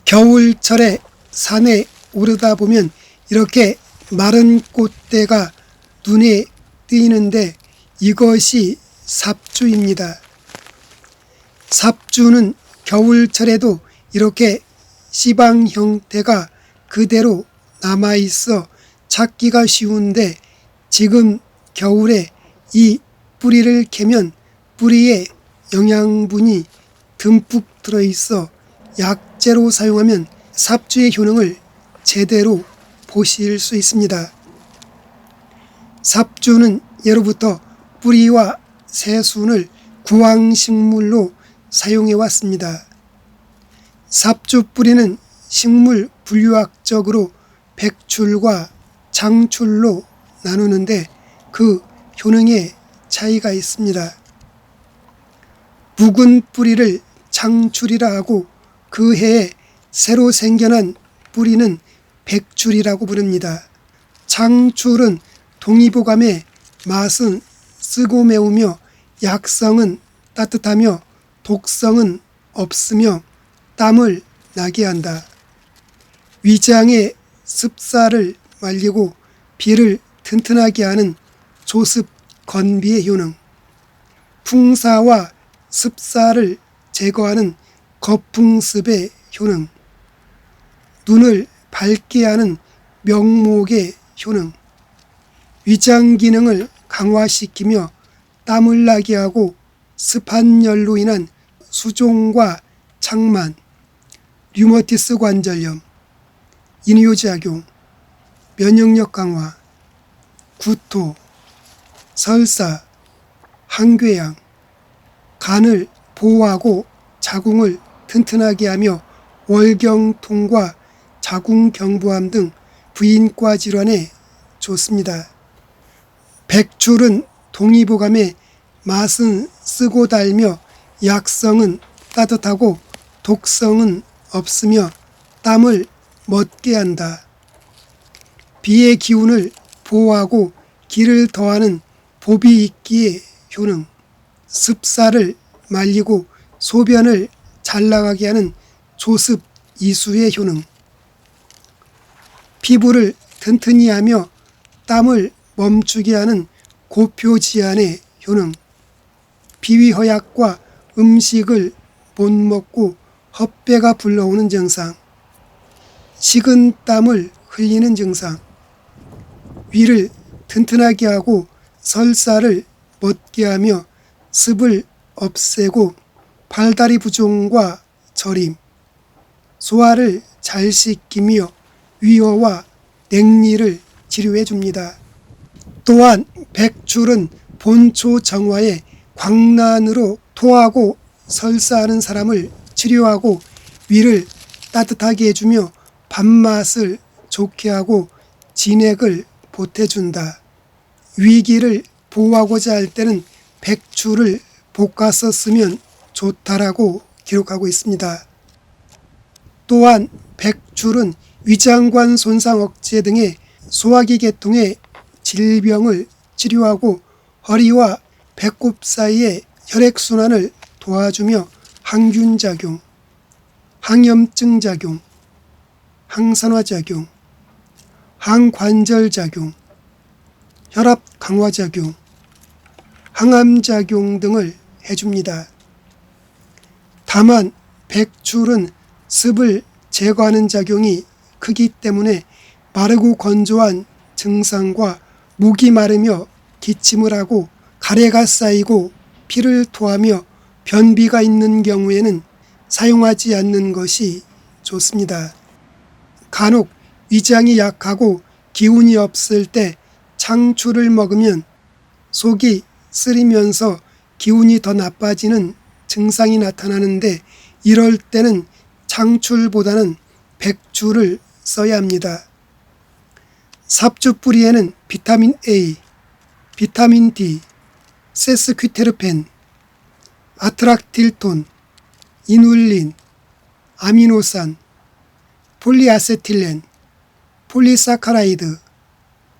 겨울철에 산에 오르다 보면 이렇게 마른 꽃대가 눈에 띄는데 이것이 삽주입니다. 삽주는 겨울철에도 이렇게 씨방 형태가 그대로 남아있어 찾기가 쉬운데 지금 겨울에 이 뿌리를 캐면 뿌리에 영양분이 듬뿍 들어있어 약재로 사용하면 삽주의 효능을 제대로 보실 수 있습니다. 삽주는 예로부터 뿌리와 새순을 구황식물로 사용해 왔습니다. 삽주 뿌리는 식물 분류학적으로 백출과 장출로 나누는데 그 효능에 차이가 있습니다. 묵은 뿌리를 장출이라 하고 그 해에 새로 생겨난 뿌리는 백출이라고 부릅니다. 장출은 동의보감의 맛은 쓰고 매우며 약성은 따뜻하며 독성은 없으며 땀을 나게 한다. 위장의 습사를 말리고 비를 튼튼하게 하는 조습 건비의 효능, 풍사와 습사를 제거하는 거풍습의 효능, 눈을 밝게 하는 명목의 효능, 위장 기능을 강화시키며 땀을 나게 하고 습한 열로 인한 수종과 창만, 류머티스 관절염, 이뇨작용, 면역력 강화, 구토, 설사, 항궤양, 간을 보호하고 자궁을 튼튼하게 하며 월경통과 자궁경부암 등 부인과 질환에 좋습니다. 백출은 동의보감에 맛은 쓰고 달며 약성은 따뜻하고 독성은 없으며 땀을 멎게 한다. 비의 기운을 보호하고 기를 더하는 보비익기의 효능, 습사를 말리고 소변을 잘 나가게 하는 조습 이수의 효능, 피부를 튼튼히 하며 땀을 멈추게 하는 고표지안의 효능, 비위허약과 음식을 못 먹고 헛배가 불러오는 증상, 식은 땀을 흘리는 증상, 위를 튼튼하게 하고 설사를 멎게 하며 습을 없애고 발다리 부종과 저림, 소화를 잘 시키며 위허와 냉리를 치료해 줍니다. 또한 백출은 본초 정화에 광란으로 토하고 설사하는 사람을 치료하고 위를 따뜻하게 해주며 밥맛을 좋게 하고 진액을 보태준다. 위기를 보호하고자 할 때는 백출을 볶아서 쓰면 좋다라고 기록하고 있습니다. 또한 백출은 위장관 손상 억제 등의 소화기 계통의 질병을 치료하고 허리와 배꼽 사이의 혈액순환을 도와주며 항균작용, 항염증작용, 항산화작용, 항관절작용, 혈압 강화작용, 항암작용 등을 해줍니다. 다만 백출은 습을 제거하는 작용이 크기 때문에 마르고 건조한 증상과 목이 마르며 기침을 하고 가래가 쌓이고 피를 토하며 변비가 있는 경우에는 사용하지 않는 것이 좋습니다. 간혹 위장이 약하고 기운이 없을 때 창출을 먹으면 속이 쓰리면서 기운이 더 나빠지는 증상이 나타나는데 이럴 때는 창출보다는 백출을 써야 합니다. 삽주 뿌리에는 비타민 A, 비타민 D, 세스퀴테르펜, 아트락틸톤, 이눌린, 아미노산, 폴리아세틸렌, 폴리사카라이드,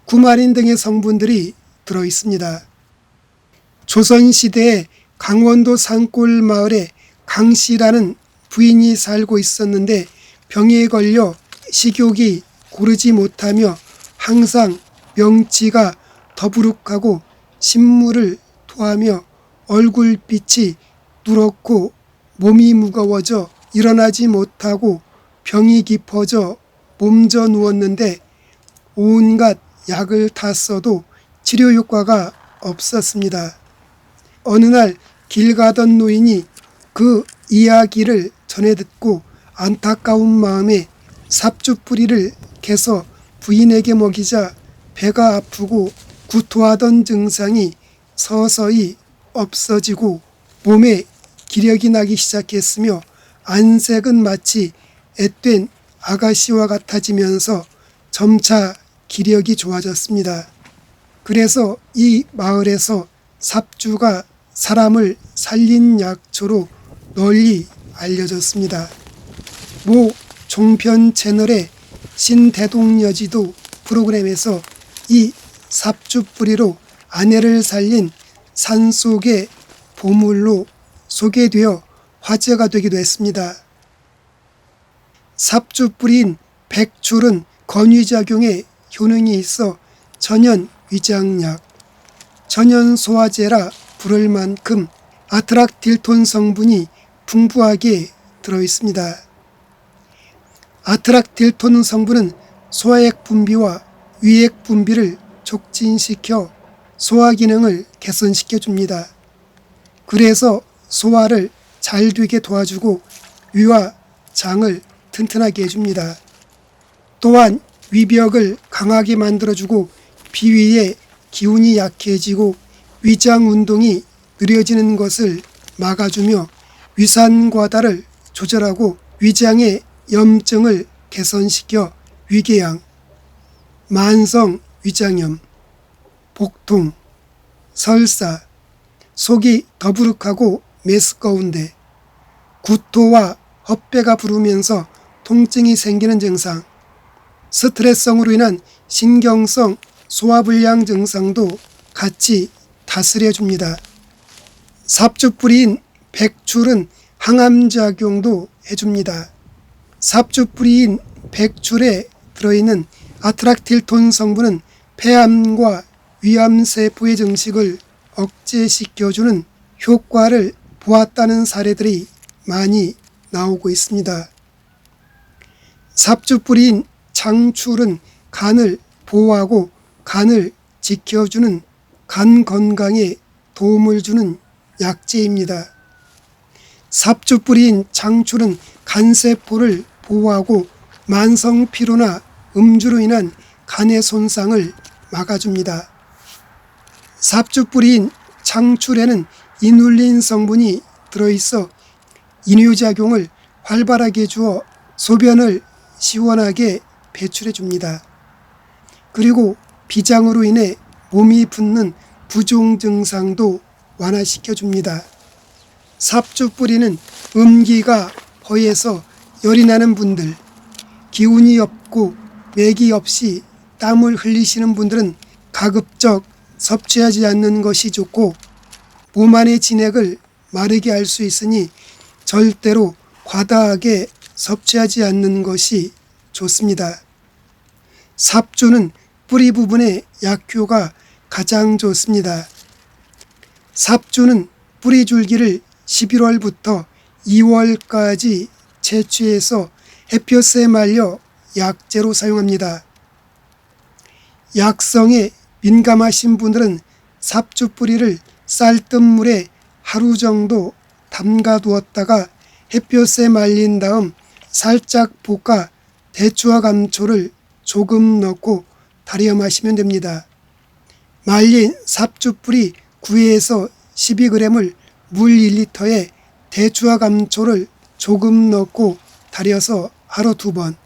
구마린 등의 성분들이 들어 있습니다. 조선시대에 강원도 산골 마을에 강씨라는 부인이 살고 있었는데 병에 걸려 식욕이 고르지 못하며 항상 명치가 더부룩하고 신물을 토하며 얼굴빛이 누렇고 몸이 무거워져 일어나지 못하고 병이 깊어져 몸져 누웠는데 온갖 약을 다 써도 치료 효과가 없었습니다. 어느 날 길 가던 노인이 그 이야기를 전해 듣고 안타까운 마음에 삽주 뿌리를 캐서 부인에게 먹이자 배가 아프고 구토하던 증상이 서서히 없어지고 몸에 기력이 나기 시작했으며 안색은 마치 앳된 아가씨와 같아지면서 점차 기력이 좋아졌습니다. 그래서 이 마을에서 삽주가 사람을 살린 약초로 널리 알려졌습니다. 모 종편 채널의 신대동여지도 프로그램에서 이 삽주 뿌리로 아내를 살린 산속의 보물로 소개되어 화제가 되기도 했습니다. 삽주 뿌리인 백출은 건위작용에 효능이 있어 천연 위장약, 천연 소화제라 부를 만큼 아트락딜톤 성분이 풍부하게 들어있습니다. 아트락딜톤 성분은 소화액 분비와 위액 분비를 촉진시켜 소화 기능을 개선시켜 줍니다. 그래서 소화를 잘 되게 도와주고 위와 장을 튼튼하게 해줍니다. 또한 위벽을 강하게 만들어주고 비위의 기운이 약해지고 위장 운동이 느려지는 것을 막아주며 위산과다를 조절하고 위장의 염증을 개선시켜 위궤양, 만성 위장염, 복통, 설사, 속이 더부룩하고 메스꺼운데 구토와 헛배가 부르면서 통증이 생기는 증상, 스트레스성으로 인한 신경성 소화불량 증상도 같이 다스려줍니다. 삽주 뿌리인 백출은 항암작용도 해줍니다. 삽주 뿌리인 백출에 들어있는 아트락딜톤 성분은 폐암과 위암세포의 증식을 억제시켜주는 효과를 보았다는 사례들이 많이 나오고 있습니다. 삽주 뿌리인 장출은 간을 보호하고 간을 지켜주는 간 건강에 도움을 주는 약재입니다. 삽주 뿌리인 장출은 간세포를 보호하고 만성 피로나 음주로 인한 간의 손상을 막아줍니다. 삽주 뿌리인 장출에는 이눌린 성분이 들어있어 이뇨작용을 활발하게 주어 소변을 시원하게 배출해 줍니다. 그리고 비장으로 인해 몸이 붓는 부종 증상도 완화시켜 줍니다. 삽주 뿌리는 음기가 허해서 열이 나는 분들, 기운이 없고 맥이 없이 땀을 흘리시는 분들은 가급적 섭취하지 않는 것이 좋고 몸 안의 진액을 마르게 할 수 있으니 절대로 과다하게 섭취하지 않는 것이 좋습니다. 삽주는 뿌리 부분의 약효가 가장 좋습니다. 삽주는 뿌리 줄기를 11월부터 2월까지 채취해서 햇볕에 말려 약재로 사용합니다. 약성에 민감하신 분들은 삽주 뿌리를 쌀뜨물에 하루 정도 담가 두었다가 햇볕에 말린 다음 살짝 볶아 대추와 감초를 조금 넣고 달여 마시면 됩니다. 말린 삽주 뿌리 9에서 12g을 물 1리터에 대추와 감초를 조금 넣고 달여서 하루 2번,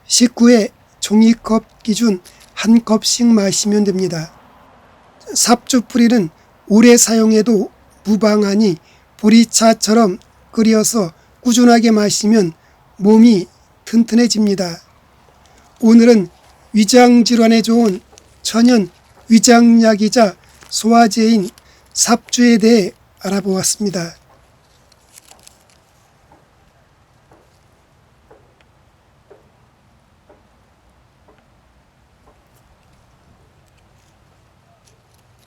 식후에 종이컵 기준 1컵씩 마시면 됩니다. 삽주 뿌리는 오래 사용해도 무방하니 보리차처럼 끓여서 꾸준하게 마시면 몸이 튼튼해집니다. 오늘은 위장질환에 좋은 천연 위장약이자 소화제인 삽주에 대해 알아보았습니다.